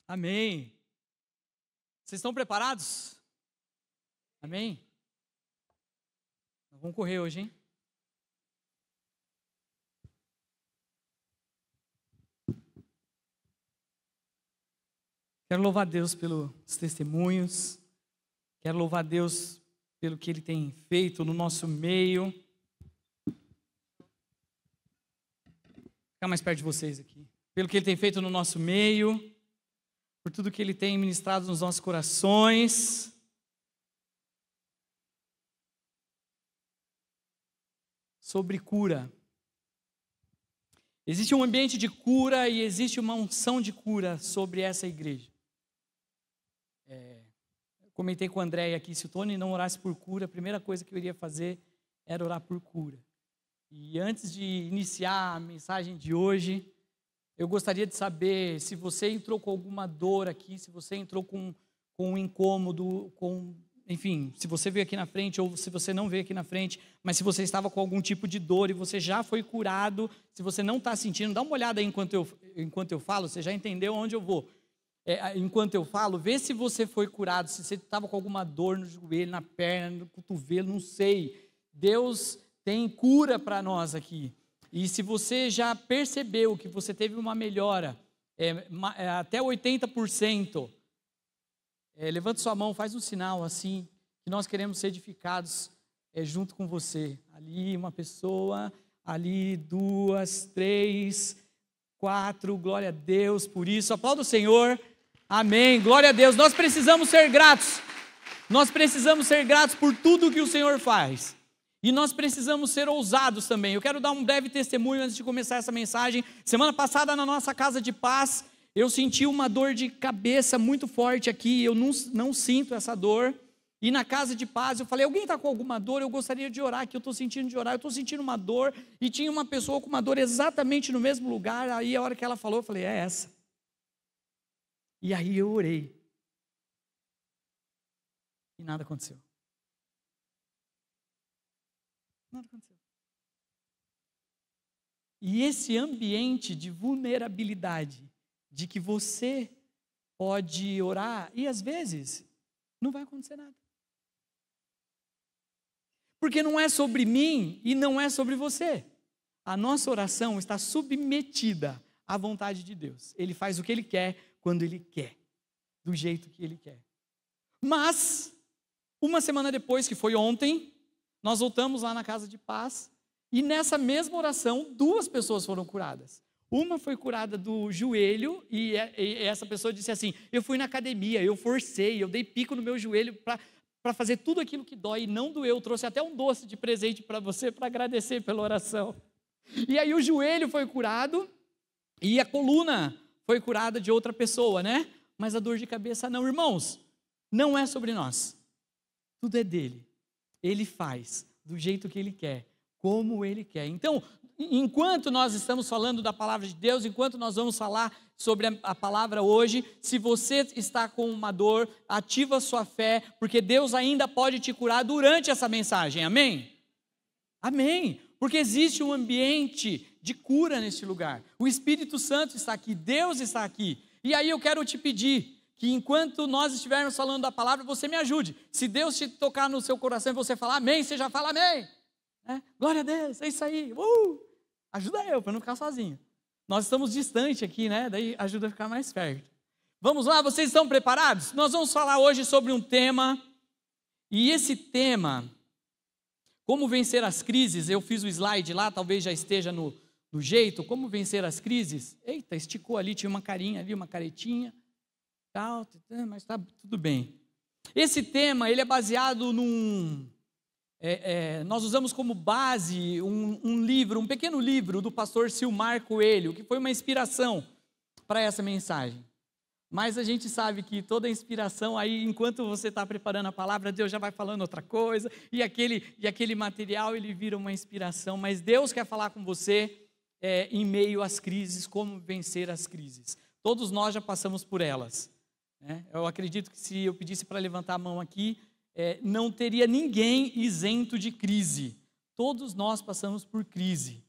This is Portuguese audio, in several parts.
Amém. Vocês estão preparados? Amém? Vamos correr hoje, hein? Quero louvar a Deus pelos testemunhos. Quero louvar a Deus pelo que Ele tem feito no nosso meio. Vou ficar mais perto de vocês aqui. Pelo que Ele tem feito no nosso meio. Por tudo que Ele tem ministrado nos nossos corações. Sobre cura. Existe um ambiente de cura e existe uma unção de cura sobre essa igreja. Eu comentei com o André aqui, se o Tony não orasse por cura, a primeira coisa que eu iria fazer era orar por cura. E antes de iniciar a mensagem de hoje, eu gostaria de saber se você entrou com alguma dor aqui, se você entrou com um incômodo, enfim, se você veio aqui na frente ou se você não veio aqui na frente, mas se você estava com algum tipo de dor e você já foi curado, se você não está sentindo, dá uma olhada aí enquanto eu falo, você já entendeu onde eu vou. Enquanto eu falo, vê se você foi curado, se você estava com alguma dor no joelho, na perna, no cotovelo, não sei. Deus tem cura para nós aqui. E se você já percebeu que você teve uma melhora, até 80%, levante sua mão, faz um sinal assim, que nós queremos ser edificados junto com você. Ali uma pessoa, ali 2, 3, 4, glória a Deus por isso. Aplauda o Senhor, amém, glória a Deus. Nós precisamos ser gratos por tudo que o Senhor faz. E nós precisamos ser ousados também. Eu quero dar um breve testemunho antes de começar essa mensagem. Semana passada na nossa casa de paz, eu senti uma dor de cabeça muito forte aqui, eu não sinto essa dor. E na casa de paz eu falei, alguém está com alguma dor? Eu gostaria de orar aqui, eu estou sentindo uma dor. E tinha uma pessoa com uma dor exatamente no mesmo lugar. Aí a hora que ela falou, eu falei, é essa. E aí eu orei. E nada aconteceu. Nada aconteceu. E esse ambiente de vulnerabilidade, de que você pode orar e às vezes não vai acontecer nada. Porque não é sobre mim e não é sobre você. A nossa oração está submetida à vontade de Deus. Ele faz o que Ele quer, quando Ele quer, do jeito que Ele quer. Mas, uma semana depois, que foi ontem, nós voltamos lá na casa de paz e nessa mesma oração, 2 pessoas foram curadas. Uma foi curada do joelho e essa pessoa disse assim, eu fui na academia, eu forcei, eu dei pico no meu joelho para fazer tudo aquilo que dói e não doeu. Eu trouxe até um doce de presente para você para agradecer pela oração. E aí o joelho foi curado e a coluna foi curada de outra pessoa, né? Mas a dor de cabeça não, irmãos, não é sobre nós. Tudo é dele. Ele faz do jeito que Ele quer, como Ele quer. Então, enquanto nós estamos falando da palavra de Deus, enquanto nós vamos falar sobre a palavra hoje, se você está com uma dor, ativa a sua fé, porque Deus ainda pode te curar durante essa mensagem, amém? Amém, porque existe um ambiente de cura neste lugar. O Espírito Santo está aqui, Deus está aqui. E aí eu quero te pedir que enquanto nós estivermos falando da palavra, você me ajude. Se Deus te tocar no seu coração e você falar amém, você já fala amém. Glória a Deus, é isso aí. Ajuda eu, para não ficar sozinho. Nós estamos distante aqui, né? Daí ajuda a ficar mais perto. Vamos lá, vocês estão preparados? Nós vamos falar hoje sobre um tema. E esse tema, como vencer as crises, eu fiz o slide lá, talvez já esteja no jeito. Como vencer as crises? Eita, esticou ali, tinha uma carinha ali, uma caretinha. Tal, mas está tudo bem. Esse tema, ele é baseado nós usamos como base um livro, um pequeno livro do pastor Silmar Coelho, que foi uma inspiração para essa mensagem. Mas a gente sabe que toda inspiração, aí enquanto você está preparando a palavra, Deus já vai falando outra coisa, e aquele material ele vira uma inspiração, mas Deus quer falar com você em meio às crises, como vencer as crises. Todos nós já passamos por elas. Eu acredito que se eu pedisse para levantar a mão aqui, não teria ninguém isento de crise. Todos nós passamos por crise.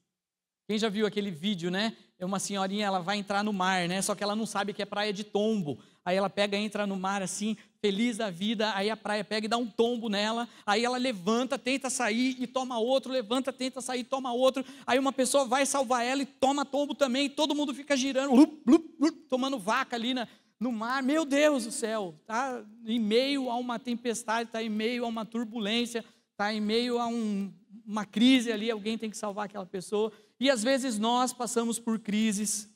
Quem já viu aquele vídeo, né? É uma senhorinha, ela vai entrar no mar, né? Só que ela não sabe que é praia de tombo. Aí ela pega, entra no mar assim, feliz da vida, aí a praia pega e dá um tombo nela, aí ela levanta, tenta sair e toma outro, levanta, tenta sair e toma outro, aí uma pessoa vai salvar ela e toma tombo também, e todo mundo fica girando, tomando vaca ali no mar. Meu Deus do céu, está em meio a uma tempestade, está em meio a uma turbulência, está em meio a uma crise ali, alguém tem que salvar aquela pessoa. E às vezes nós passamos por crises,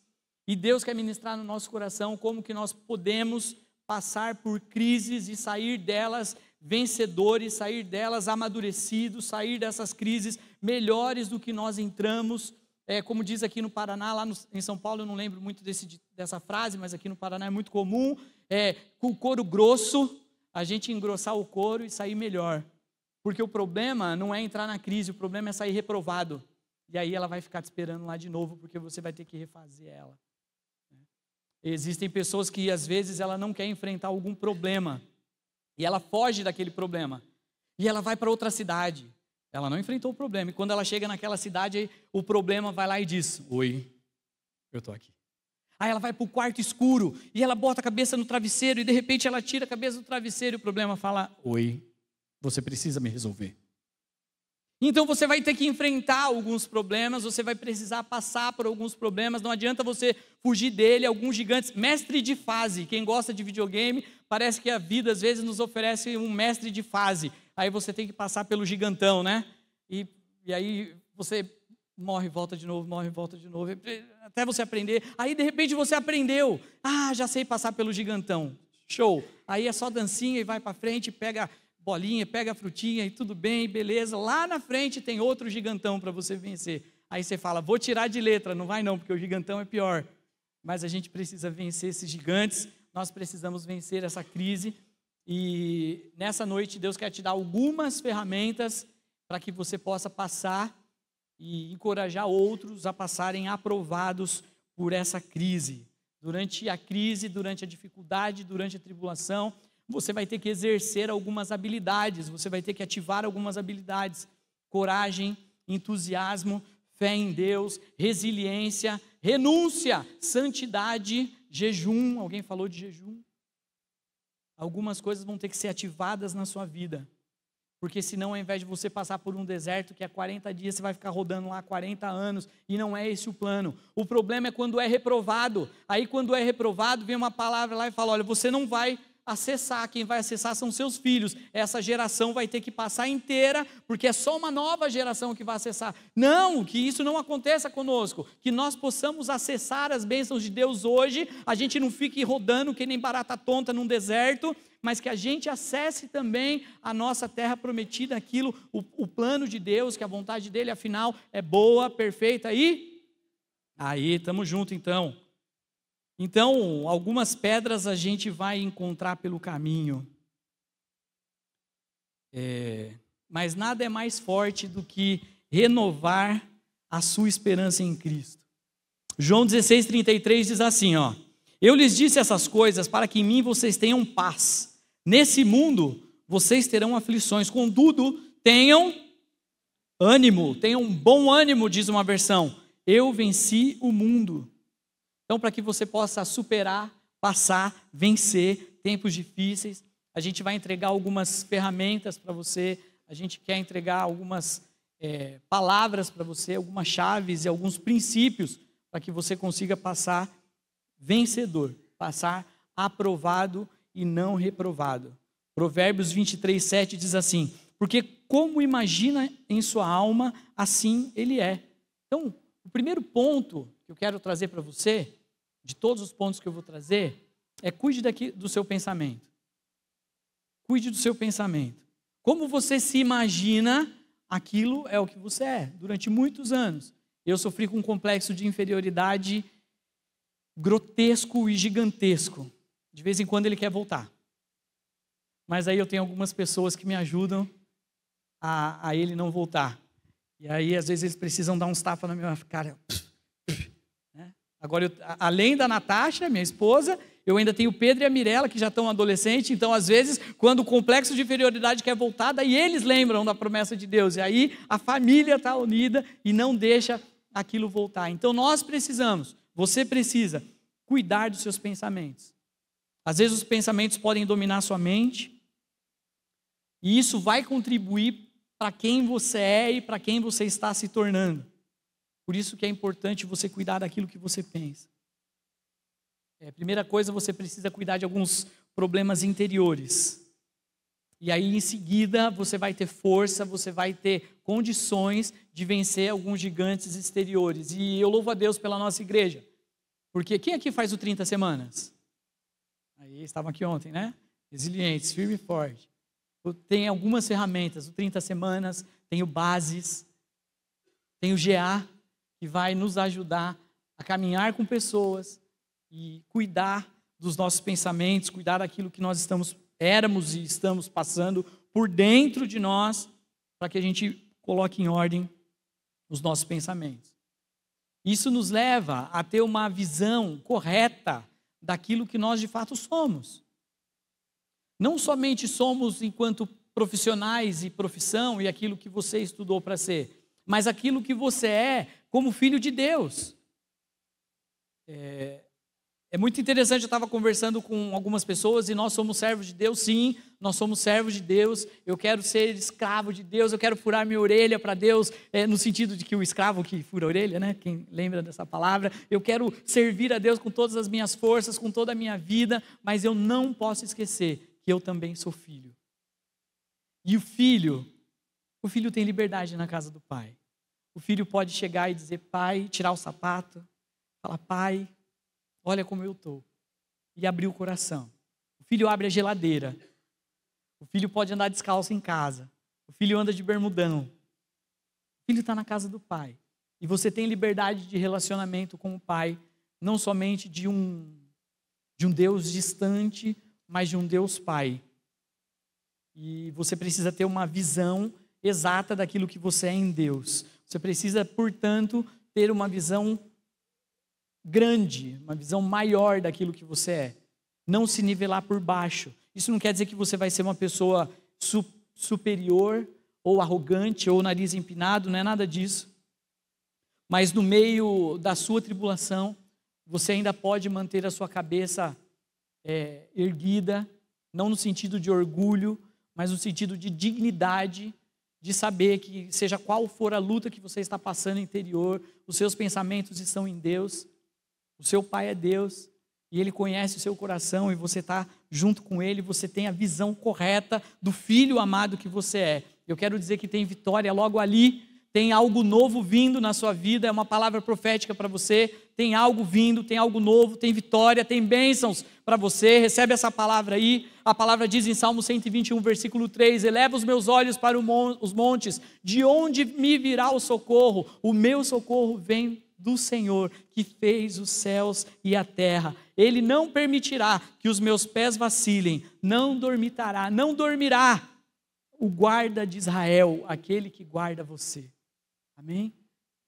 e Deus quer ministrar no nosso coração como que nós podemos passar por crises e sair delas vencedores, sair delas amadurecidos, sair dessas crises melhores do que nós entramos. Como diz aqui no Paraná, lá em São Paulo eu não lembro muito dessa frase, mas aqui no Paraná é muito comum, com o couro grosso, a gente engrossar o couro e sair melhor. Porque o problema não é entrar na crise, o problema é sair reprovado. E aí ela vai ficar te esperando lá de novo, porque você vai ter que refazer ela. Existem pessoas que às vezes ela não quer enfrentar algum problema, e ela foge daquele problema, e ela vai para outra cidade. Ela não enfrentou o problema, e quando ela chega naquela cidade, o problema vai lá e diz: oi, eu estou aqui. Aí ela vai para o quarto escuro, e ela bota a cabeça no travesseiro, e de repente ela tira a cabeça do travesseiro, e o problema fala: oi, você precisa me resolver. Então você vai ter que enfrentar alguns problemas, você vai precisar passar por alguns problemas, não adianta você fugir dele. Alguns gigantes, mestre de fase, quem gosta de videogame, parece que a vida às vezes nos oferece um mestre de fase, aí você tem que passar pelo gigantão, né? E aí você morre e volta de novo, morre e volta de novo, até você aprender. Aí de repente você aprendeu, já sei passar pelo gigantão, show, aí é só dancinha e vai para frente, pega bolinha, pega a frutinha e tudo bem, beleza. Lá na frente tem outro gigantão para você vencer. Aí você fala: vou tirar de letra. Não vai não, porque o gigantão é pior. Mas a gente precisa vencer esses gigantes, nós precisamos vencer essa crise. E nessa noite Deus quer te dar algumas ferramentas para que você possa passar e encorajar outros a passarem aprovados por essa crise. Durante a crise, durante a dificuldade, durante a tribulação, você vai ter que exercer algumas habilidades, você vai ter que ativar algumas habilidades: coragem, entusiasmo, fé em Deus, resiliência, renúncia, santidade, jejum. Alguém falou de jejum? Algumas coisas vão ter que ser ativadas na sua vida, porque senão, ao invés de você passar por um deserto que é 40 dias, você vai ficar rodando lá 40 anos, e não é esse o plano. O problema é quando é reprovado. Aí quando é reprovado, vem uma palavra lá e fala: olha, você não vai acessar, quem vai acessar são seus filhos, essa geração vai ter que passar inteira, porque é só uma nova geração que vai acessar. Não, que isso não aconteça conosco, que nós possamos acessar as bênçãos de Deus hoje, a gente não fique rodando que nem barata tonta num deserto, mas que a gente acesse também a nossa terra prometida, aquilo, o plano de Deus, que a vontade dele afinal é boa, perfeita e aí, estamos juntos então. Então, algumas pedras a gente vai encontrar pelo caminho, mas nada é mais forte do que renovar a sua esperança em Cristo. João 16:33 diz assim, eu lhes disse essas coisas para que em mim vocês tenham paz. Nesse mundo vocês terão aflições, contudo, tenham ânimo, tenham bom ânimo, diz uma versão. Eu venci o mundo. Então, para que você possa superar, passar, vencer tempos difíceis, a gente vai entregar algumas ferramentas para você, a gente quer entregar algumas palavras para você, algumas chaves e alguns princípios para que você consiga passar vencedor, passar aprovado e não reprovado. Provérbios 23:7 diz assim: porque como imagina em sua alma, assim ele é. Então, o primeiro ponto que eu quero trazer para você, de todos os pontos que eu vou trazer, cuide do seu pensamento. Cuide do seu pensamento. Como você se imagina, aquilo é o que você é. Durante muitos anos, eu sofri com um complexo de inferioridade grotesco e gigantesco. De vez em quando ele quer voltar. Mas aí eu tenho algumas pessoas que me ajudam a ele não voltar. E aí, às vezes, eles precisam dar uns tapas na minha cara. Agora, além da Natasha, minha esposa, eu ainda tenho o Pedro e a Mirella, que já estão adolescentes. Então, às vezes, quando o complexo de inferioridade quer voltar, daí eles lembram da promessa de Deus. E aí, a família está unida e não deixa aquilo voltar. Então nós precisamos, você precisa cuidar dos seus pensamentos. Às vezes os pensamentos podem dominar sua mente, e isso vai contribuir para quem você é e para quem você está se tornando. Por isso que é importante você cuidar daquilo que você pensa. Primeira coisa, você precisa cuidar de alguns problemas interiores. E aí, em seguida, você vai ter força, você vai ter condições de vencer alguns gigantes exteriores. E eu louvo a Deus pela nossa igreja. Porque quem aqui faz o 30 semanas? Aí estavam aqui ontem, né? Resilientes, firme e forte. Tem algumas ferramentas, o 30 semanas, tem o Bases, tem o GA, que vai nos ajudar a caminhar com pessoas e cuidar dos nossos pensamentos, cuidar daquilo que nós éramos e estamos passando por dentro de nós, para que a gente coloque em ordem os nossos pensamentos. Isso nos leva a ter uma visão correta daquilo que nós de fato somos. Não somente somos enquanto profissionais e profissão e aquilo que você estudou para ser, mas aquilo que você é como filho de Deus. É muito interessante, eu estava conversando com algumas pessoas e nós somos servos de Deus, sim, nós somos servos de Deus, eu quero ser escravo de Deus, eu quero furar minha orelha para Deus, no sentido de que o escravo que fura a orelha, né? Quem lembra dessa palavra, eu quero servir a Deus com todas as minhas forças, com toda a minha vida, mas eu não posso esquecer que eu também sou filho. E o filho tem liberdade na casa do pai. O filho pode chegar e dizer, pai, tirar o sapato, falar, pai, olha como eu estou. E abrir o coração. O filho abre a geladeira. O filho pode andar descalço em casa. O filho anda de bermudão. O filho está na casa do pai. E você tem liberdade de relacionamento com o pai, não somente de um Deus distante, mas de um Deus pai. E você precisa ter uma visão exata daquilo que você é em Deus. Você precisa, portanto, ter uma visão grande, uma visão maior daquilo que você é. Não se nivelar por baixo. Isso não quer dizer que você vai ser uma pessoa superior, ou arrogante, ou nariz empinado, não é nada disso. Mas no meio da sua tribulação, você ainda pode manter a sua cabeça erguida, não no sentido de orgulho, mas no sentido de dignidade, de saber que seja qual for a luta que você está passando interior, os seus pensamentos estão em Deus, o seu pai é Deus, e Ele conhece o seu coração, e você está junto com Ele, você tem a visão correta do filho amado que você é. Eu quero dizer que tem vitória logo ali, tem algo novo vindo na sua vida, é uma palavra profética para você, tem algo vindo, tem algo novo, tem vitória, tem bênçãos para você, recebe essa palavra aí. A palavra diz em Salmo 121, versículo 3, eleva os meus olhos para os montes, de onde me virá o socorro? O meu socorro vem do Senhor, que fez os céus e a terra. Ele não permitirá que os meus pés vacilem, não dormirá o guarda de Israel, aquele que guarda você. Amém?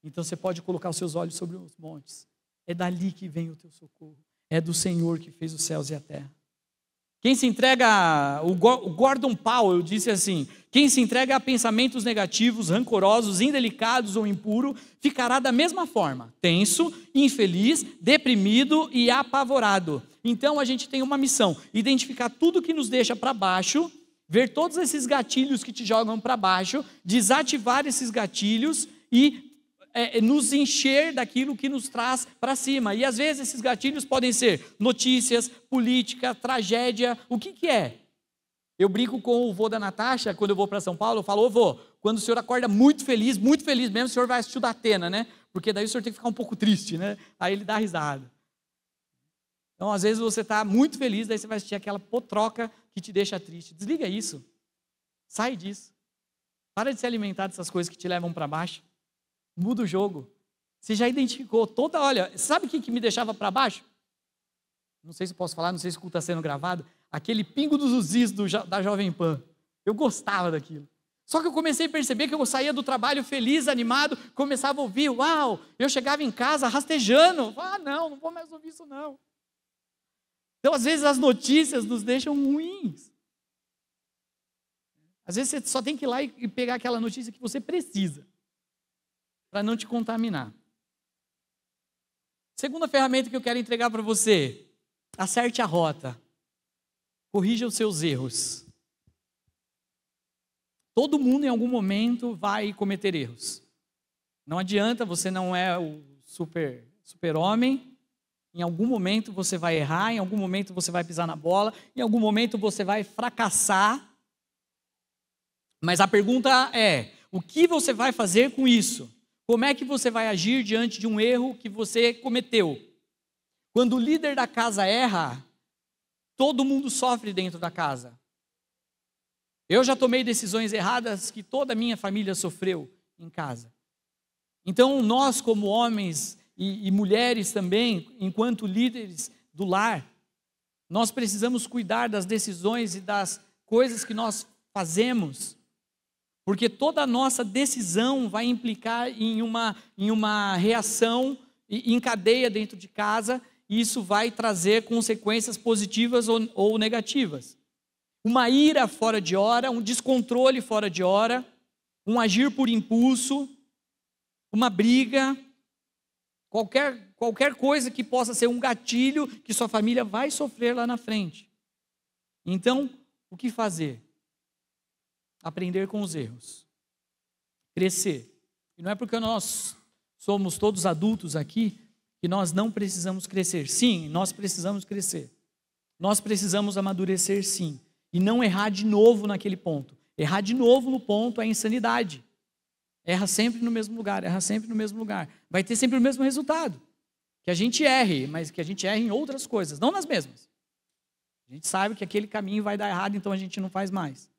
Então você pode colocar os seus olhos sobre os montes. É dali que vem o teu socorro. É do Senhor que fez os céus e a terra. Quem se entrega, o Gordon Powell disse assim, quem se entrega a pensamentos negativos, rancorosos, indelicados ou impuros, ficará da mesma forma, tenso, infeliz, deprimido e apavorado. Então a gente tem uma missão, identificar tudo que nos deixa para baixo, ver todos esses gatilhos que te jogam para baixo, desativar esses gatilhos e nos encher daquilo que nos traz para cima. E às vezes esses gatilhos podem ser notícias, política, tragédia. O que é? Eu brinco com o vô da Natasha, quando eu vou para São Paulo, eu falo, ô vô, quando o senhor acorda muito feliz mesmo, o senhor vai assistir o da Atena, né? Porque daí o senhor tem que ficar um pouco triste, né? Aí ele dá risada. Então, às vezes você está muito feliz, daí você vai assistir aquela potroca que te deixa triste. Desliga isso. Sai disso. Para de se alimentar dessas coisas que te levam para baixo. Muda o jogo. Você já identificou olha, sabe o que me deixava para baixo? Não sei se posso falar, não sei se o culto está sendo gravado. Aquele pingo dos uzis da Jovem Pan. Eu gostava daquilo. Só que eu comecei a perceber que eu saía do trabalho feliz, animado, começava a ouvir, uau, eu chegava em casa rastejando. Não vou mais ouvir isso não. Então, às vezes, as notícias nos deixam ruins. Às vezes, você só tem que ir lá e pegar aquela notícia que você precisa, para não te contaminar. Segunda ferramenta que eu quero entregar para você: acerte a rota, corrija os seus erros. Todo mundo em algum momento vai cometer erros. Não adianta, você não é o super-homem. Em algum momento você vai errar, em algum momento você vai pisar na bola, em algum momento você vai fracassar. Mas a pergunta é: o que você vai fazer com isso? Como é que você vai agir diante de um erro que você cometeu? Quando o líder da casa erra, todo mundo sofre dentro da casa. Eu já tomei decisões erradas que toda a minha família sofreu em casa. Então, nós como homens e mulheres também, enquanto líderes do lar, nós precisamos cuidar das decisões e das coisas que nós fazemos, porque toda a nossa decisão vai implicar em uma reação em cadeia dentro de casa, e isso vai trazer consequências positivas ou negativas. Uma ira fora de hora, um descontrole fora de hora, um agir por impulso, uma briga, qualquer coisa que possa ser um gatilho que sua família vai sofrer lá na frente. Então, o que fazer? Aprender com os erros. Crescer. E não é porque nós somos todos adultos aqui que nós não precisamos crescer. Sim, nós precisamos crescer. Nós precisamos amadurecer, sim. E não errar de novo naquele ponto. Errar de novo no ponto é insanidade. Erra sempre no mesmo lugar, erra sempre no mesmo lugar. Vai ter sempre o mesmo resultado. Que a gente erre, mas que a gente erre em outras coisas, não nas mesmas. A gente sabe que aquele caminho vai dar errado, então a gente não faz mais.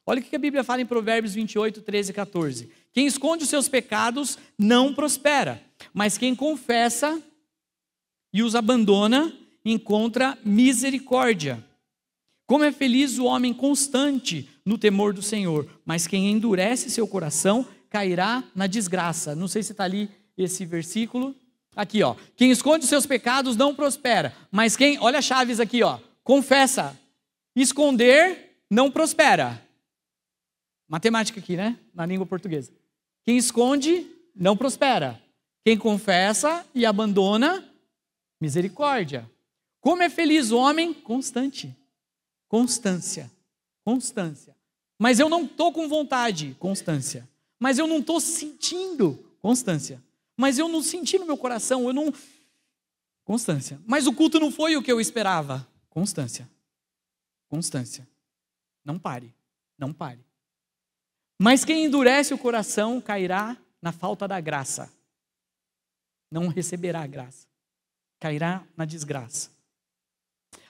Olha o que a Bíblia fala em Provérbios 28, 13 e 14. Quem esconde os seus pecados não prospera, mas quem confessa e os abandona encontra misericórdia. Como é feliz o homem constante no temor do Senhor, mas quem endurece seu coração cairá na desgraça. Não sei se está ali esse versículo. Aqui, ó. Quem esconde os seus pecados não prospera, mas quem, olha as chaves aqui, ó. Confessa. Esconder não prospera. Matemática aqui, né? Na língua portuguesa. Quem esconde não prospera. Quem confessa e abandona, misericórdia. Como é feliz o homem constante. Constância. Constância. Mas eu não estou com vontade. Constância. Mas eu não estou sentindo. Constância. Mas eu não senti no meu coração. Eu não... Constância. Mas o culto não foi o que eu esperava. Constância. Constância. Não pare. Não pare. Mas quem endurece o coração cairá na falta da graça. Não receberá a graça. Cairá na desgraça.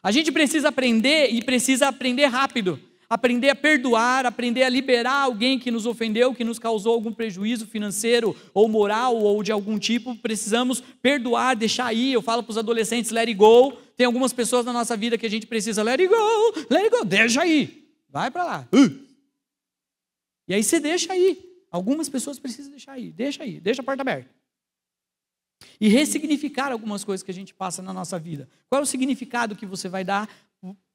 A gente precisa aprender e precisa aprender rápido. Aprender a perdoar, aprender a liberar alguém que nos ofendeu, que nos causou algum prejuízo financeiro ou moral ou de algum tipo. Precisamos perdoar, deixar ir. Eu falo para os adolescentes, let it go. Tem algumas pessoas na nossa vida que a gente precisa, let it go, deixa aí. Vai para lá. E aí você deixa aí. Algumas pessoas precisam deixar aí, deixa a porta aberta. E ressignificar algumas coisas que a gente passa na nossa vida. Qual é o significado que você vai dar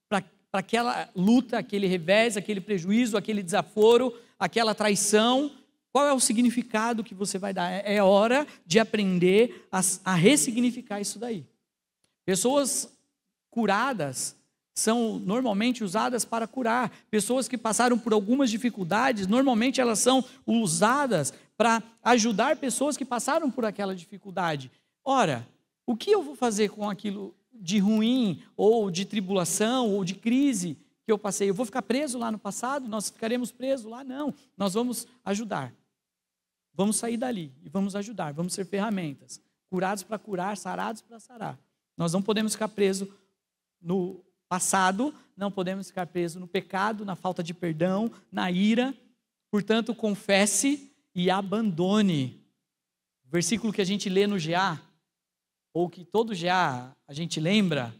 para aquela luta, aquele revés, aquele prejuízo, aquele desaforo, aquela traição? Qual é o significado que você vai dar? É hora de aprender a ressignificar isso daí. Pessoas curadas são normalmente usadas para curar. Pessoas que passaram por algumas dificuldades, normalmente elas são usadas para ajudar pessoas que passaram por aquela dificuldade. Ora, o que eu vou fazer com aquilo de ruim, ou de tribulação, ou de crise que eu passei? Eu vou ficar preso lá no passado? Nós ficaremos presos lá? Não. Nós vamos ajudar. Vamos sair dali e vamos ajudar. Vamos ser ferramentas. Curados para curar, sarados para sarar. Nós não podemos ficar presos no passado, não podemos ficar presos no pecado, na falta de perdão, na ira. Portanto, confesse e abandone. O versículo que a gente lê no GA, ou que todo GA a gente lembra,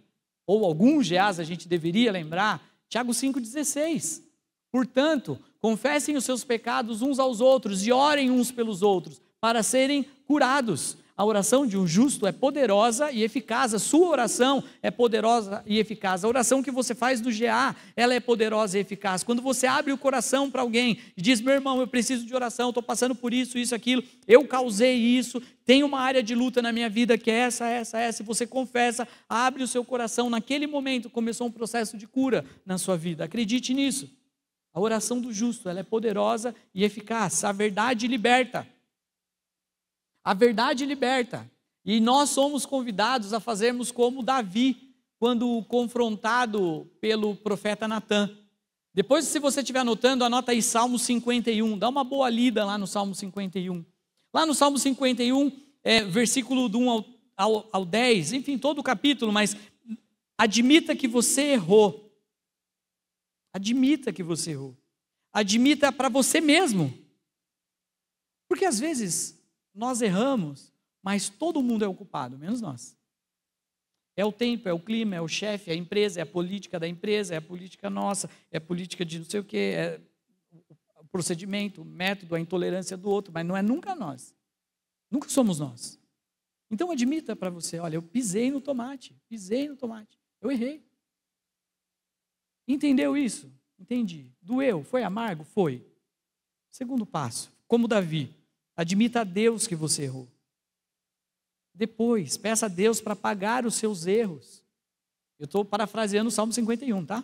ou alguns GAs a gente deveria lembrar, Tiago 5,16. Portanto, confessem os seus pecados uns aos outros e orem uns pelos outros, para serem curados. A oração de um justo é poderosa e eficaz. A sua oração é poderosa e eficaz. A oração que você faz do GA, ela é poderosa e eficaz. Quando você abre o coração para alguém e diz: meu irmão, eu preciso de oração, estou passando por isso, isso, aquilo, eu causei isso, tem uma área de luta na minha vida que é essa, e você confessa, abre o seu coração, naquele momento começou um processo de cura na sua vida. Acredite nisso. A oração do justo, ela é poderosa e eficaz. A verdade liberta. A verdade liberta. E nós somos convidados a fazermos como Davi, quando confrontado pelo profeta Natã. Depois, se você estiver anotando, anota aí Salmo 51. Dá uma boa lida lá no Salmo 51. Lá no Salmo 51, versículo do 1 ao 10, enfim, todo o capítulo, mas admita que você errou. Admita que você errou. Admita para você mesmo. Porque às vezes nós erramos, mas todo mundo é o culpado, menos nós. É o tempo, é o clima, é o chefe, é a empresa, é a política da empresa, é a política nossa, é a política de não sei o quê, é o procedimento, o método, a intolerância do outro, mas não é nunca nós. Nunca somos nós. Então admita para você: olha, eu pisei no tomate, eu errei. Entendeu isso? Entendi. Doeu? Foi amargo? Foi. Segundo passo, como Davi, admita a Deus que você errou. Depois, peça a Deus para pagar os seus erros. Eu estou parafraseando o Salmo 51, tá?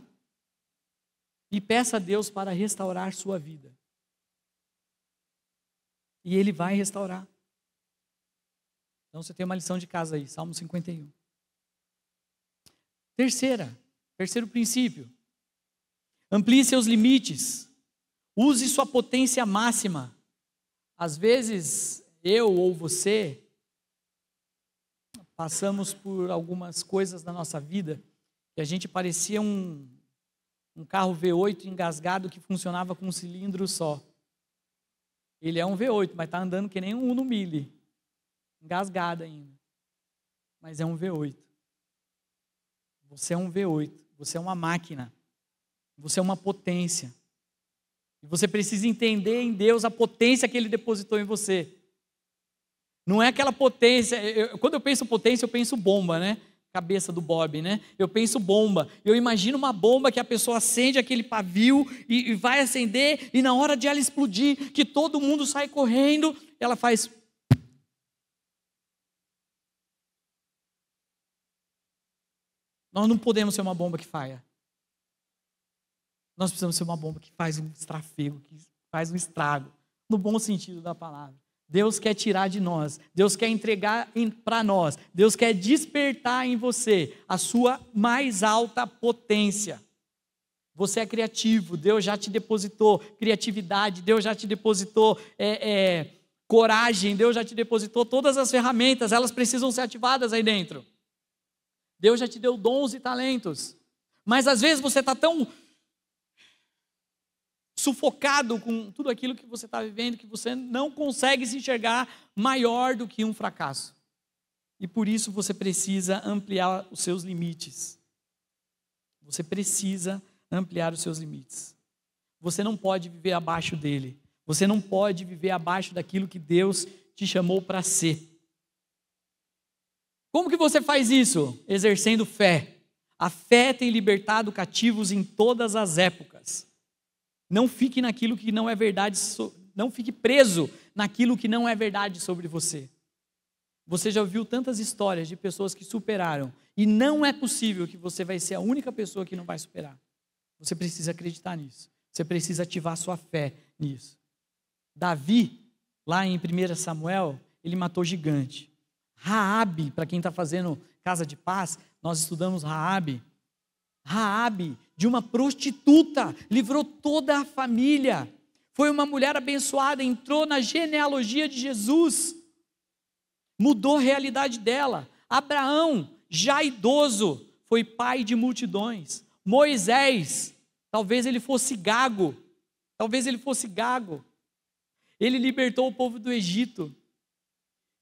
E peça a Deus para restaurar sua vida. E Ele vai restaurar. Então você tem uma lição de casa aí, Salmo 51. Terceiro princípio. Amplie seus limites. Use sua potência máxima. Às vezes, eu ou você passamos por algumas coisas na nossa vida que a gente parecia um carro V8 engasgado que funcionava com um cilindro só. Ele é um V8, mas está andando que nem um Uno Mille. Engasgado ainda. Mas é um V8. Você é um V8. Você é uma máquina. Você é uma potência. E você precisa entender em Deus a potência que Ele depositou em você. Não é aquela potência. Quando eu penso potência, eu penso bomba, né? Cabeça do Bob, né? Eu penso bomba. Eu imagino uma bomba que a pessoa acende aquele pavio e vai acender, e na hora de ela explodir, que todo mundo sai correndo, ela faz. Nós não podemos ser uma bomba que falha. Nós precisamos ser uma bomba que faz um estrafego, que faz um estrago, no bom sentido da palavra. Deus quer tirar de nós, Deus quer entregar para nós, Deus quer despertar em você a sua mais alta potência. Você é criativo, Deus já te depositou criatividade, Deus já te depositou coragem, Deus já te depositou todas as ferramentas, elas precisam ser ativadas aí dentro. Deus já te deu dons e talentos, mas às vezes você está tão sufocado com tudo aquilo que você está vivendo, que você não consegue se enxergar maior do que um fracasso. E por isso você precisa ampliar os seus limites. Você precisa ampliar os seus limites. Você não pode viver abaixo dele. Você não pode viver abaixo daquilo que Deus te chamou para ser. Como que você faz isso? Exercendo fé. A fé tem libertado cativos em todas as épocas. Não fique naquilo que não é verdade, não fique preso naquilo que não é verdade sobre você. Você já ouviu tantas histórias de pessoas que superaram, e não é possível que você vai ser a única pessoa que não vai superar. Você precisa acreditar nisso. Você precisa ativar sua fé nisso. Davi, lá em 1 Samuel, ele matou gigante. Raabe, para quem está fazendo Casa de Paz, nós estudamos Raabe, de uma prostituta, livrou toda a família. Foi uma mulher abençoada, entrou na genealogia de Jesus. Mudou a realidade dela. Abraão, já idoso, foi pai de multidões. Moisés, talvez ele fosse gago. Ele libertou o povo do Egito.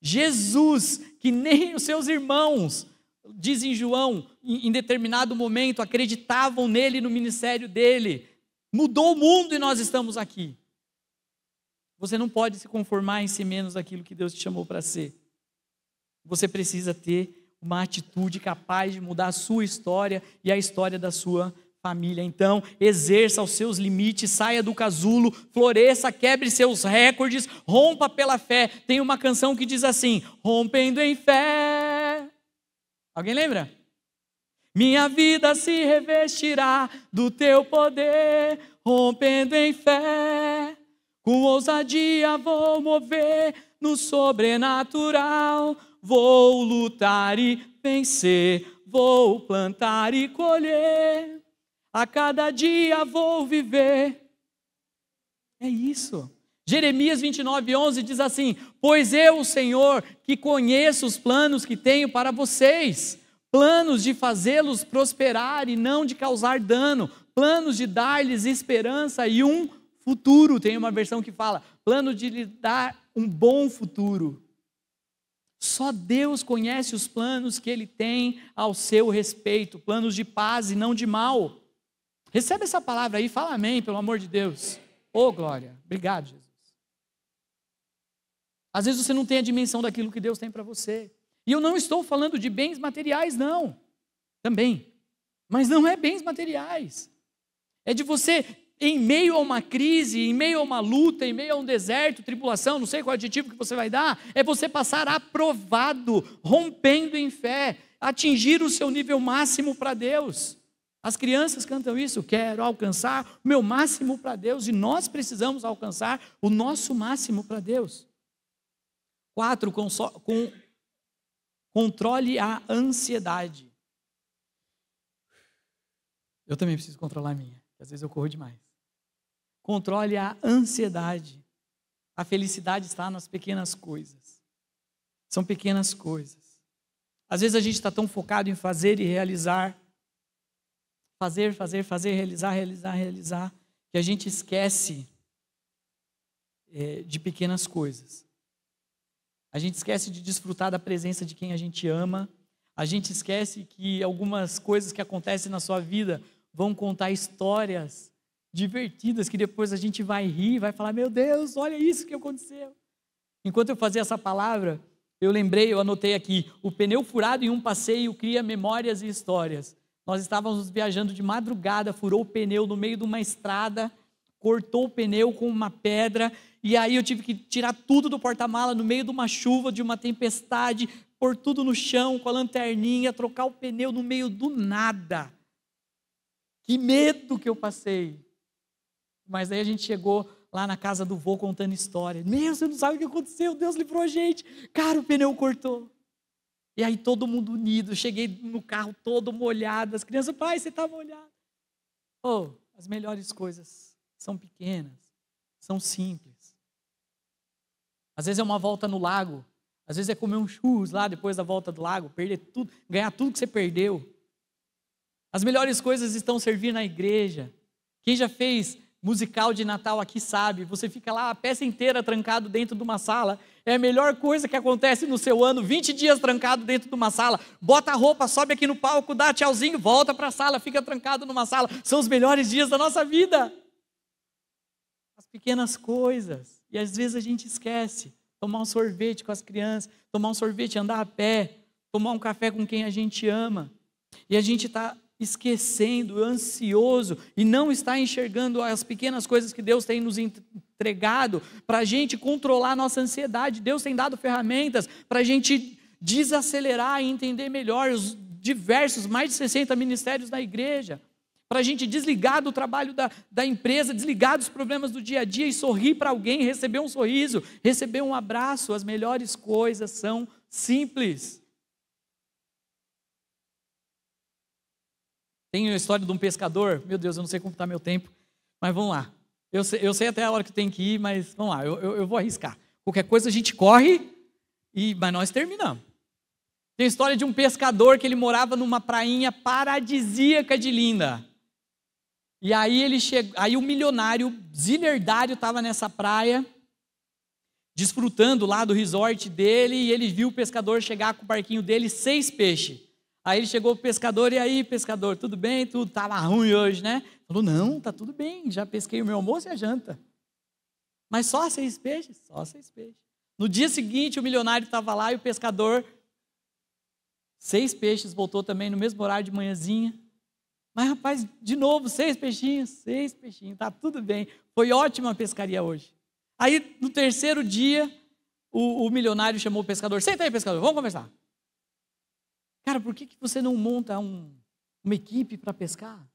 Jesus, que nem os seus irmãos, diz em João, em determinado momento, acreditavam nele, no ministério dele. Mudou o mundo e nós estamos aqui. Você não pode se conformar em si menos daquilo que Deus te chamou para ser. Você precisa ter uma atitude capaz de mudar a sua história e a história da sua família. Então, exerça os seus limites, saia do casulo, floresça, quebre seus recordes, rompa pela fé. Tem uma canção que diz assim: rompendo em fé. Alguém lembra? Minha vida se revestirá do teu poder, rompendo em fé. Com ousadia vou mover no sobrenatural. Vou lutar e vencer, vou plantar e colher. A cada dia vou viver. É isso. Jeremias 29:11 diz assim: pois eu, o Senhor, que conheço os planos que tenho para vocês, planos de fazê-los prosperar e não de causar dano, planos de dar-lhes esperança e um futuro. Tem uma versão que fala, plano de lhe dar um bom futuro. Só Deus conhece os planos que Ele tem ao seu respeito, planos de paz e não de mal. Recebe essa palavra aí, fala amém, pelo amor de Deus. Oh, glória, obrigado, Jesus. Às vezes você não tem a dimensão daquilo que Deus tem para você. E eu não estou falando de bens materiais, não. Também. Mas não é bens materiais. É de você, em meio a uma crise, em meio a uma luta, em meio a um deserto, tribulação, não sei qual adjetivo que você vai dar, é você passar aprovado, rompendo em fé, atingir o seu nível máximo para Deus. As crianças cantam isso: quero alcançar o meu máximo para Deus, e nós precisamos alcançar o nosso máximo para Deus. 4, controle a ansiedade. Eu também preciso controlar a minha, às vezes eu corro demais. Controle a ansiedade. A felicidade está nas pequenas coisas. São pequenas coisas. Às vezes a gente está tão focado em fazer e realizar, fazer, realizar, que a gente esquece de pequenas coisas. A gente esquece de desfrutar da presença de quem a gente ama. A gente esquece que algumas coisas que acontecem na sua vida vão contar histórias divertidas que depois a gente vai rir, vai falar: meu Deus, olha isso que aconteceu. Enquanto eu fazia essa palavra, eu anotei aqui: o pneu furado em um passeio cria memórias e histórias. Nós estávamos viajando de madrugada, furou o pneu no meio de uma estrada, cortou o pneu com uma pedra, e aí eu tive que tirar tudo do porta-mala no meio de uma chuva, de uma tempestade, pôr tudo no chão com a lanterninha, trocar o pneu no meio do nada. Que medo que eu passei. Mas aí a gente chegou lá na casa do vô contando história. Meu, você não sabe o que aconteceu, Deus livrou a gente. Cara, o pneu cortou. E aí todo mundo unido, cheguei no carro todo molhado, as crianças: pai, você está molhado. Oh, as melhores coisas são pequenas, são simples. Às vezes é uma volta no lago, às vezes é comer um churros lá depois da volta do lago, perder tudo, ganhar tudo que você perdeu. As melhores coisas estão servir na igreja. Quem já fez musical de Natal aqui sabe, você fica lá a peça inteira trancado dentro de uma sala, é a melhor coisa que acontece no seu ano, 20 dias trancado dentro de uma sala, bota a roupa, sobe aqui no palco, dá tchauzinho, volta para a sala, fica trancado numa sala, são os melhores dias da nossa vida. As pequenas coisas, e às vezes a gente esquece, tomar um sorvete com as crianças, tomar um sorvete, andar a pé, tomar um café com quem a gente ama, e a gente está esquecendo, ansioso, e não está enxergando as pequenas coisas que Deus tem nos entregado para a gente controlar a nossa ansiedade. Deus tem dado ferramentas para a gente desacelerar e entender melhor os diversos, mais de 60 ministérios da igreja, para a gente desligar do trabalho da empresa, desligar dos problemas do dia a dia e sorrir para alguém, receber um sorriso, receber um abraço. As melhores coisas são simples. Tem a história de um pescador, meu Deus, eu não sei como está meu tempo, mas vamos lá. Eu sei até a hora que tem que ir, mas vamos lá, eu vou arriscar. Qualquer coisa a gente corre, mas nós terminamos. Tem a história de um pescador que ele morava numa prainha paradisíaca de linda. E aí aí o milionário, zilhardário, estava nessa praia, desfrutando lá do resort dele, e ele viu o pescador chegar com o barquinho dele, 6 peixes. Aí ele chegou pro pescador: e aí, pescador, tudo bem? Tudo estava ruim hoje, né? Falou: não, tá tudo bem, já pesquei o meu almoço e a janta. Mas só 6 peixes? Só 6 peixes. No dia seguinte, o milionário estava lá e o pescador 6 peixes, voltou também no mesmo horário de manhãzinha. Mas, rapaz, de novo, 6 peixinhos, tá tudo bem. Foi ótima a pescaria hoje. Aí, no terceiro dia, o milionário chamou o pescador. Senta aí, pescador, vamos conversar. Cara, por que você não monta uma equipe para pescar?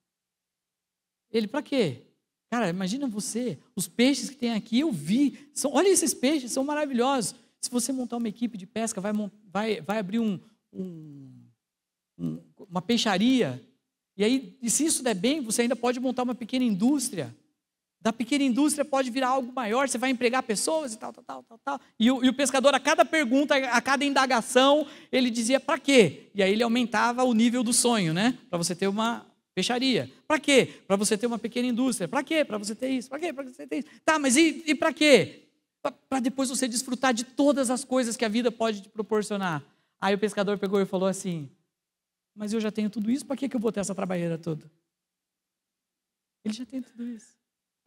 Ele, para quê? Cara, imagina você, os peixes que tem aqui, eu vi. Olha esses peixes, são maravilhosos. Se você montar uma equipe de pesca, vai abrir uma peixaria. E aí, se isso der bem, você ainda pode montar uma pequena indústria. Da pequena indústria pode virar algo maior, você vai empregar pessoas e tal. E o pescador, a cada pergunta, a cada indagação, ele dizia para quê? E aí ele aumentava o nível do sonho, né? Para você ter uma peixaria. Para quê? Para você ter uma pequena indústria. Para quê? Para você ter isso. Para quê? Para você ter isso. Tá, mas e para quê? Para depois você desfrutar de todas as coisas que a vida pode te proporcionar. Aí o pescador pegou e falou assim, mas eu já tenho tudo isso, para que eu vou ter essa trabalheira toda? Ele já tem tudo isso.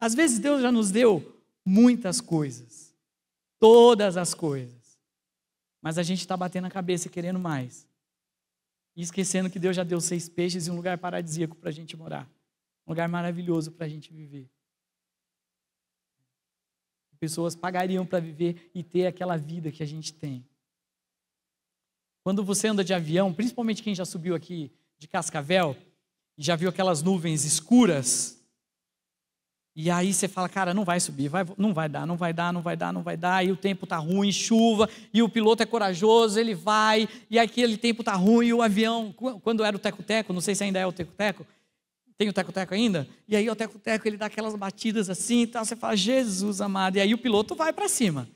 Às vezes Deus já nos deu muitas coisas, todas as coisas, mas a gente está batendo a cabeça e querendo mais, e esquecendo que Deus já deu 6 peixes e um lugar paradisíaco para a gente morar, um lugar maravilhoso para a gente viver. Pessoas pagariam para viver e ter aquela vida que a gente tem. Quando você anda de avião, principalmente quem já subiu aqui de Cascavel, e já viu aquelas nuvens escuras, e aí você fala, cara, não vai subir, não vai dar, e o tempo está ruim, chuva, e o piloto é corajoso, ele vai, e aquele tempo está ruim, e o avião, quando era o teco-teco, não sei se ainda é o teco-teco, tem o teco-teco ainda? E aí o teco-teco, ele dá aquelas batidas assim, e tal, você fala, Jesus amado, e aí o piloto vai para cima,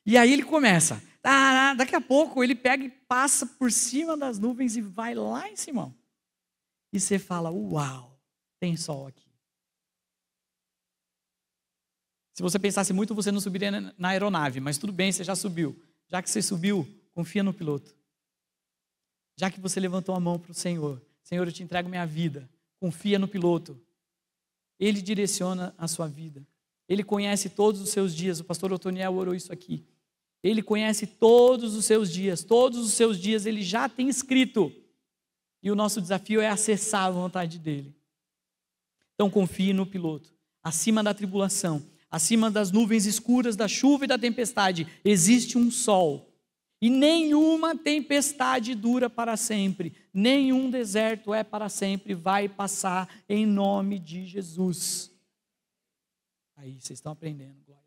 e aí ele começa, daqui a pouco ele pega e passa por cima das nuvens e vai lá em cima, e você fala, uau, tem sol aqui. Se você pensasse muito, você não subiria na aeronave, mas tudo bem, você já subiu. Já que você subiu, confia no piloto. Já que você levantou a mão para o Senhor, Senhor, eu te entrego minha vida, confia no piloto. Ele direciona a sua vida. Ele conhece todos os seus dias, o pastor Otoniel orou isso aqui. Ele conhece todos os seus dias ele já tem escrito. E o nosso desafio é acessar a vontade dele. Então confie no piloto. Acima da tribulação, acima das nuvens escuras, da chuva e da tempestade, existe um sol. E nenhuma tempestade dura para sempre. Nenhum deserto é para sempre. Vai passar em nome de Jesus. Aí, vocês estão aprendendo. Glória.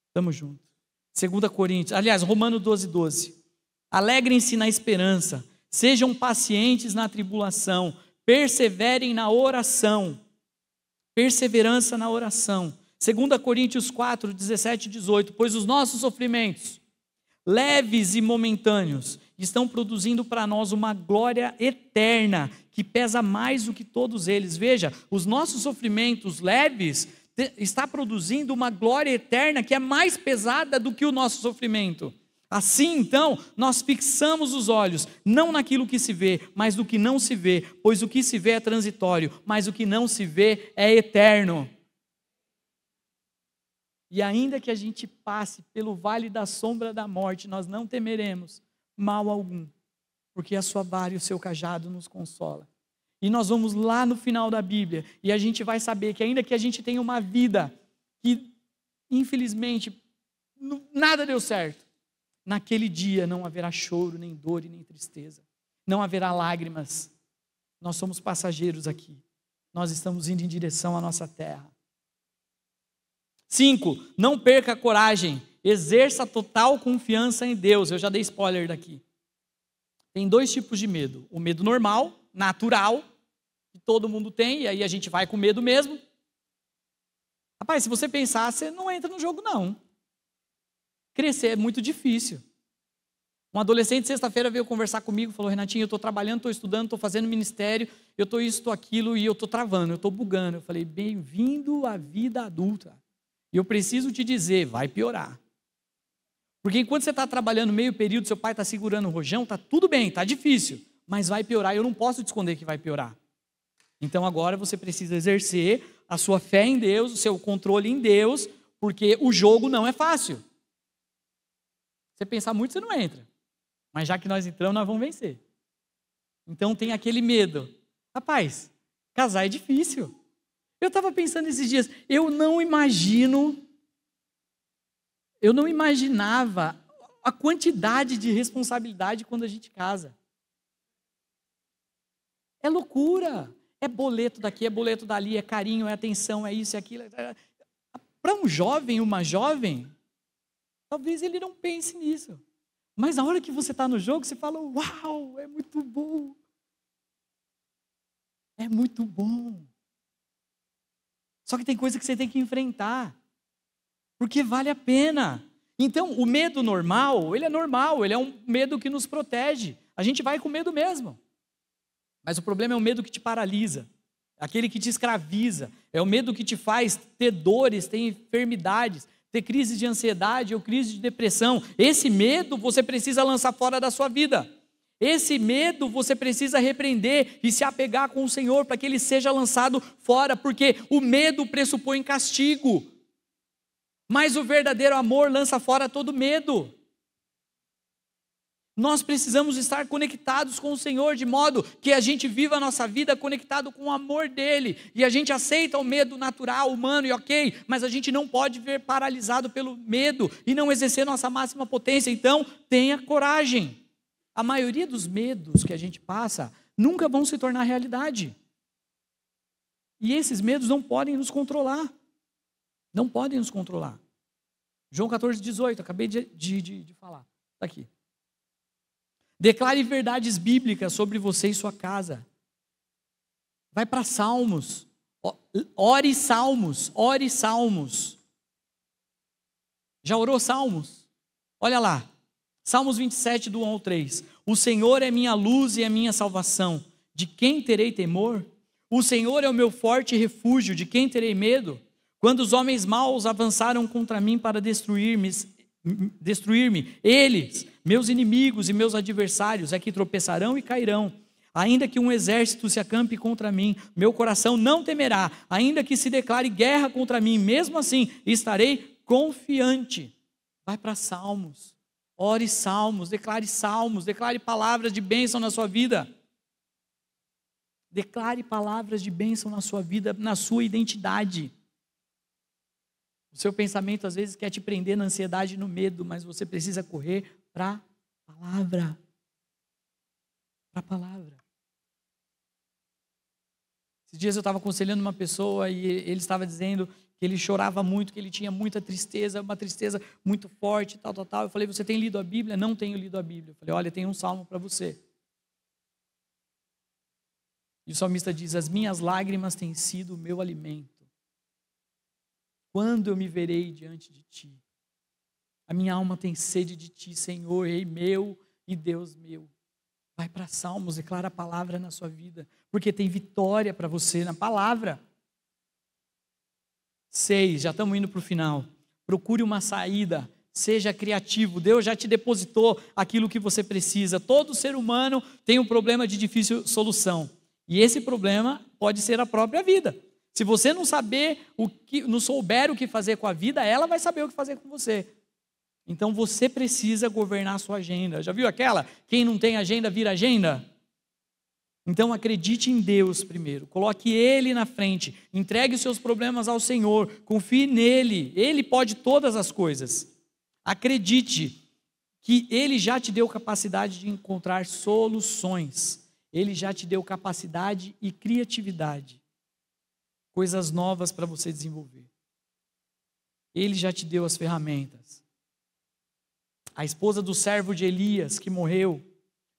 Estamos juntos. 2 Coríntios, aliás, Romanos 12:12. Alegrem-se na esperança. Sejam pacientes na tribulação. Perseverem na oração. Perseverança na oração. 2 Coríntios 4, 17 e 18, pois os nossos sofrimentos, leves e momentâneos, estão produzindo para nós uma glória eterna, que pesa mais do que todos eles. Veja, os nossos sofrimentos leves está produzindo uma glória eterna que é mais pesada do que o nosso sofrimento. Assim, então, nós fixamos os olhos, não naquilo que se vê, mas no que não se vê, pois o que se vê é transitório, mas o que não se vê é eterno. E ainda que a gente passe pelo vale da sombra da morte, nós não temeremos mal algum, porque a sua vara e o seu cajado nos consola. E nós vamos lá no final da Bíblia, e a gente vai saber que ainda que a gente tenha uma vida que, infelizmente, nada deu certo, naquele dia não haverá choro, nem dor e nem tristeza. Não haverá lágrimas. Nós somos passageiros aqui. Nós estamos indo em direção à nossa terra. 5. Não perca a coragem. Exerça total confiança em Deus. Eu já dei spoiler daqui. Tem 2 tipos de medo. O medo normal, natural, que todo mundo tem, e aí a gente vai com medo mesmo. Rapaz, se você pensar, você não entra no jogo não. Crescer é muito difícil. Um adolescente, sexta-feira, veio conversar comigo, falou, Renatinho, eu estou trabalhando, estou estudando, estou fazendo ministério, eu estou isso, estou aquilo, e eu estou travando, eu estou bugando. Eu falei, bem-vindo à vida adulta. E eu preciso te dizer, vai piorar. Porque enquanto você está trabalhando meio período, seu pai está segurando o rojão, está tudo bem, está difícil, mas vai piorar, eu não posso te esconder que vai piorar. Então agora você precisa exercer a sua fé em Deus, o seu controle em Deus, porque o jogo não é fácil. Você pensar muito, você não entra. Mas já que nós entramos, nós vamos vencer. Então tem aquele medo. Rapaz, casar é difícil. Eu estava pensando esses dias, eu não imaginava a quantidade de responsabilidade quando a gente casa. É loucura. É boleto daqui, é boleto dali, é carinho, é atenção, é isso, é aquilo. Para um jovem, uma jovem, talvez ele não pense nisso. Mas a hora que você está no jogo, você fala, uau, é muito bom. É muito bom. Só que tem coisa que você tem que enfrentar. Porque vale a pena. Então, o medo normal, ele é um medo que nos protege. A gente vai com medo mesmo. Mas o problema é o medo que te paralisa. Aquele que te escraviza. É o medo que te faz ter dores, ter enfermidades, ter crise de ansiedade ou crise de depressão. Esse medo você precisa lançar fora da sua vida. Esse medo você precisa repreender e se apegar com o Senhor para que ele seja lançado fora, porque o medo pressupõe castigo. Mas o verdadeiro amor lança fora todo medo. Nós precisamos estar conectados com o Senhor, de modo que a gente viva a nossa vida conectado com o amor dele. E a gente aceita o medo natural, humano e ok, mas a gente não pode ver paralisado pelo medo e não exercer nossa máxima potência. Então, tenha coragem. A maioria dos medos que a gente passa nunca vão se tornar realidade. E esses medos não podem nos controlar. Não podem nos controlar. João 14,18, acabei de falar. Está aqui. Declare verdades bíblicas sobre você e sua casa. Vai para Salmos. Ore Salmos. Ore Salmos. Já orou Salmos? Olha lá. Salmos 27, do 1 ao 3. O Senhor é minha luz e a minha salvação. De quem terei temor? O Senhor é o meu forte refúgio. De quem terei medo? Quando os homens maus avançaram contra mim para destruir-me, eles, meus inimigos e meus adversários, é que tropeçarão e cairão. Ainda que um exército se acampe contra mim, meu coração não temerá. Ainda que se declare guerra contra mim, mesmo assim estarei confiante. Vai para Salmos, ore Salmos, declare palavras de bênção na sua vida. Declare palavras de bênção na sua vida, na sua identidade. O seu pensamento às vezes quer te prender na ansiedade e no medo, mas você precisa correr para a palavra. Para a palavra. Esses dias eu estava aconselhando uma pessoa e ele estava dizendo que ele chorava muito, que ele tinha muita tristeza, uma tristeza muito forte, tal. Eu falei, você tem lido a Bíblia? Não tenho lido a Bíblia. Eu falei, olha, tem um salmo para você. E o salmista diz, as minhas lágrimas têm sido o meu alimento. Quando eu me verei diante de ti? A minha alma tem sede de ti, Senhor, Rei meu e Deus meu. Vai para Salmos, declara a palavra na sua vida, porque tem vitória para você na palavra. 6, já estamos indo para o final. Procure uma saída, seja criativo. Deus já te depositou aquilo que você precisa. Todo ser humano tem um problema de difícil solução. E esse problema pode ser a própria vida. Se você não souber o que fazer com a vida, ela vai saber o que fazer com você. Então você precisa governar a sua agenda. Já viu aquela? Quem não tem agenda, vira agenda? Então acredite em Deus primeiro. Coloque Ele na frente. Entregue os seus problemas ao Senhor. Confie nele. Ele pode todas as coisas. Acredite que Ele já te deu capacidade de encontrar soluções. Ele já te deu capacidade e criatividade. Coisas novas para você desenvolver. Ele já te deu as ferramentas. A esposa do servo de Elias que morreu.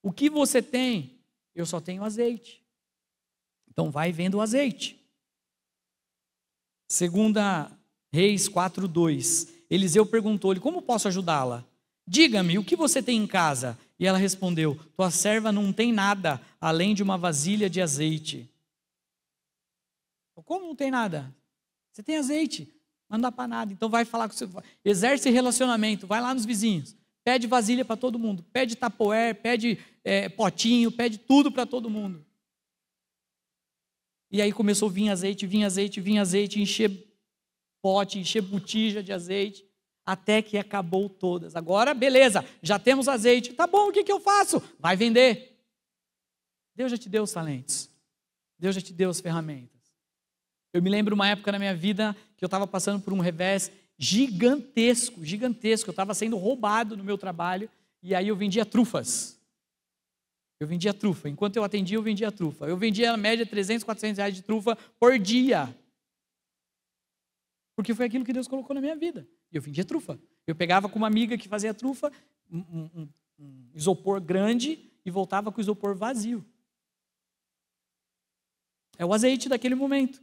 O que você tem? Eu só tenho azeite. Então vai vendo o azeite. 2 Reis 4:2. Eliseu perguntou-lhe, como posso ajudá-la? Diga-me, o que você tem em casa? E ela respondeu, tua serva não tem nada, além de uma vasilha de azeite. Como não tem nada? Você tem azeite, mas não dá para nada. Então vai falar com você, exerce relacionamento, vai lá nos vizinhos, pede vasilha para todo mundo, pede tapoer, pede potinho, pede tudo para todo mundo. E aí começou a vir azeite, encher pote, encher botija de azeite, até que acabou todas. Agora, beleza, já temos azeite. Tá bom, o que eu faço? Vai vender. Deus já te deu os talentos. Deus já te deu as ferramentas. Eu me lembro uma época na minha vida que eu estava passando por um revés gigantesco, gigantesco. Eu estava sendo roubado no meu trabalho e aí eu vendia trufas. Eu vendia trufa. Enquanto eu atendia, eu vendia trufa. Eu vendia, na média, 300, 400 reais de trufa por dia. Porque foi aquilo que Deus colocou na minha vida. E eu vendia trufa. Eu pegava com uma amiga que fazia trufa, um isopor grande, e voltava com o isopor vazio. É o azeite daquele momento.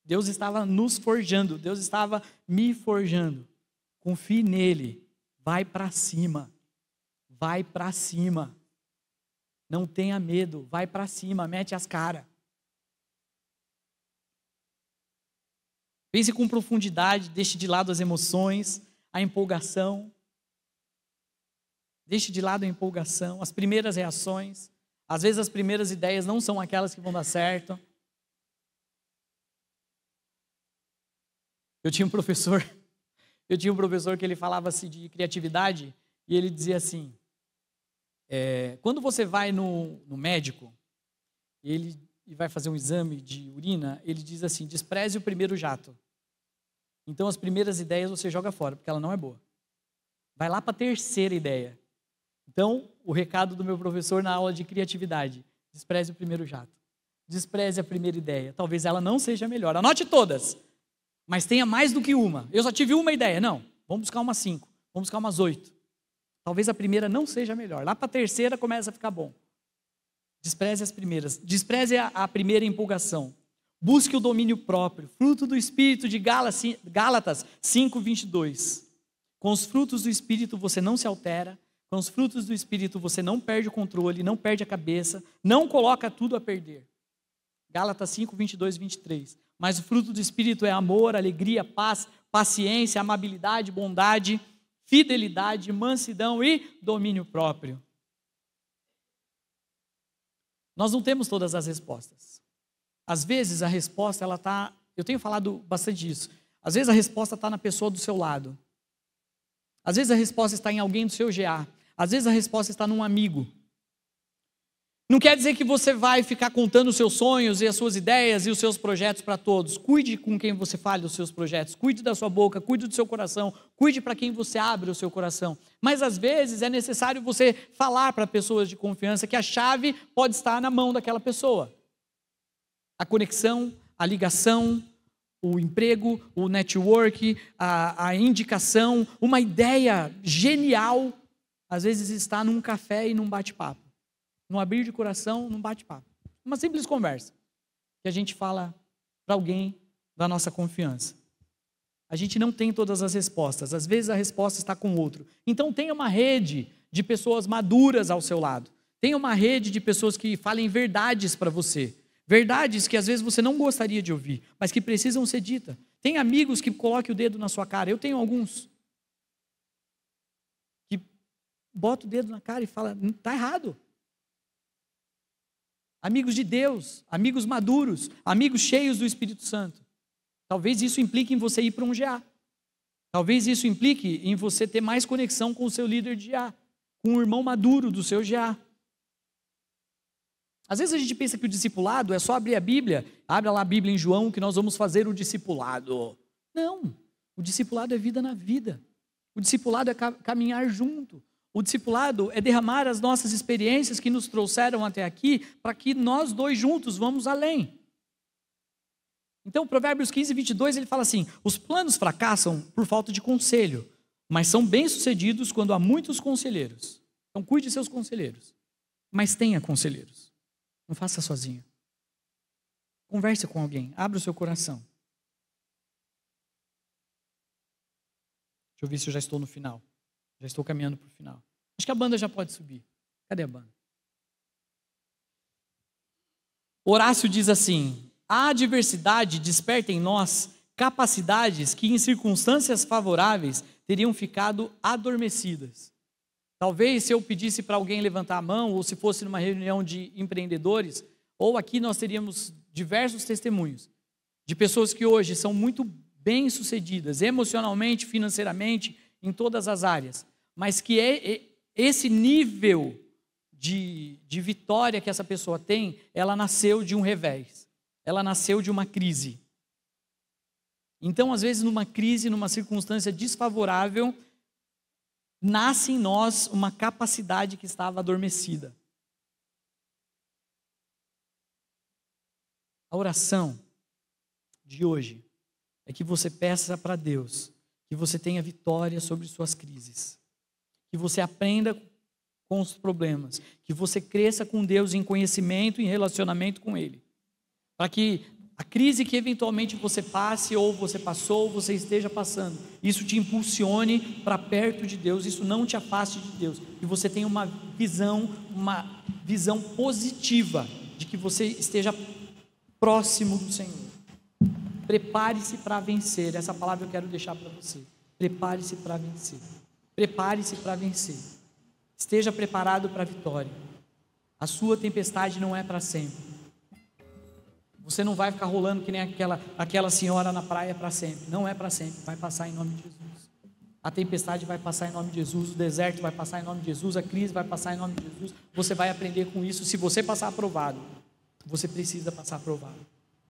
Deus estava nos forjando. Deus estava me forjando. Confie nele. Vai para cima. Vai para cima. Não tenha medo. Vai para cima. Mete as caras. Pense com profundidade. Deixe de lado as emoções, a empolgação. Deixe de lado a empolgação, as primeiras reações. Às vezes as primeiras ideias não são aquelas que vão dar certo. Eu tinha um professor que ele falava assim de criatividade e ele dizia assim, quando você vai no médico e vai fazer um exame de urina, ele diz assim, despreze o primeiro jato. Então as primeiras ideias você joga fora, porque ela não é boa. Vai lá para a terceira ideia. Então, o recado do meu professor na aula de criatividade, despreze o primeiro jato. Despreze a primeira ideia. Talvez ela não seja a melhor. Anote todas. Mas tenha mais do que uma. Eu só tive uma ideia. Não, vamos buscar umas 5. Vamos buscar umas 8. Talvez a primeira não seja a melhor. Lá para a terceira começa a ficar bom. Despreze as primeiras. Despreze a primeira empolgação. Busque o domínio próprio. Fruto do Espírito de Gálatas 5:22. Com os frutos do Espírito você não se altera. Com os frutos do Espírito você não perde o controle, não perde a cabeça, não coloca tudo a perder. Gálatas 5:22 e 23. Mas o fruto do Espírito é amor, alegria, paz, paciência, amabilidade, bondade, fidelidade, mansidão e domínio próprio. Nós não temos todas as respostas. Às vezes a resposta, eu tenho falado bastante disso, às vezes a resposta está na pessoa do seu lado. Às vezes a resposta está em alguém do seu GA. Às vezes a resposta está num amigo. Não quer dizer que você vai ficar contando os seus sonhos e as suas ideias e os seus projetos para todos. Cuide com quem você fale os seus projetos. Cuide da sua boca, cuide do seu coração. Cuide para quem você abre o seu coração. Mas às vezes é necessário você falar para pessoas de confiança que a chave pode estar na mão daquela pessoa. A conexão, a ligação, o emprego, o network, a indicação, uma ideia genial, às vezes está num café e num bate-papo. Num abrir de coração, num bate-papo. Uma simples conversa que a gente fala para alguém da nossa confiança. A gente não tem todas as respostas. Às vezes a resposta está com o outro. Então tenha uma rede de pessoas maduras ao seu lado. Tenha uma rede de pessoas que falem verdades para você. Verdades que às vezes você não gostaria de ouvir, mas que precisam ser ditas. Tem amigos que coloquem o dedo na sua cara. Eu tenho alguns que botam o dedo na cara e falam, está errado. Amigos de Deus, amigos maduros, amigos cheios do Espírito Santo. Talvez isso implique em você ir para um GA. Talvez isso implique em você ter mais conexão com o seu líder de GA, com o irmão maduro do seu GA. Às vezes a gente pensa que o discipulado é só abrir a Bíblia, abre lá a Bíblia em João que nós vamos fazer o discipulado. Não, o discipulado é vida na vida. O discipulado é caminhar junto. O discipulado é derramar as nossas experiências que nos trouxeram até aqui, para que nós dois juntos vamos além. Então, Provérbios 15:22, ele fala assim, os planos fracassam por falta de conselho, mas são bem-sucedidos quando há muitos conselheiros. Então, cuide de seus conselheiros, mas tenha conselheiros. Não faça sozinho. Converse com alguém, abra o seu coração. Deixa eu ver se eu já estou no final. Já estou caminhando para o final. Acho que a banda já pode subir. Cadê a banda? Horácio diz assim, a adversidade desperta em nós capacidades que em circunstâncias favoráveis teriam ficado adormecidas. Talvez se eu pedisse para alguém levantar a mão, ou se fosse numa reunião de empreendedores, ou aqui nós teríamos diversos testemunhos de pessoas que hoje são muito bem-sucedidas, emocionalmente, financeiramente, em todas as áreas, mas que esse nível de vitória que essa pessoa tem, ela nasceu de um revés, ela nasceu de uma crise. Então, às vezes, numa crise, numa circunstância desfavorável, nasce em nós uma capacidade que estava adormecida. A oração de hoje é que você peça para Deus que você tenha vitória sobre suas crises, que você aprenda com os problemas, que você cresça com Deus em conhecimento e em relacionamento com Ele, para que a crise que eventualmente você passe, ou você passou, ou você esteja passando, isso te impulsione para perto de Deus, isso não te afaste de Deus, e você tenha uma visão positiva de que você esteja próximo do Senhor. Prepare-se para vencer. Essa palavra eu quero deixar para você. Prepare-se para vencer. Prepare-se para vencer. Esteja preparado para a vitória. A sua tempestade não é para sempre. Você não vai ficar rolando que nem aquela senhora na praia para sempre. Não é para sempre. Vai passar em nome de Jesus. A tempestade vai passar em nome de Jesus. O deserto vai passar em nome de Jesus. A crise vai passar em nome de Jesus. Você vai aprender com isso. Se você passar aprovado, você precisa passar aprovado.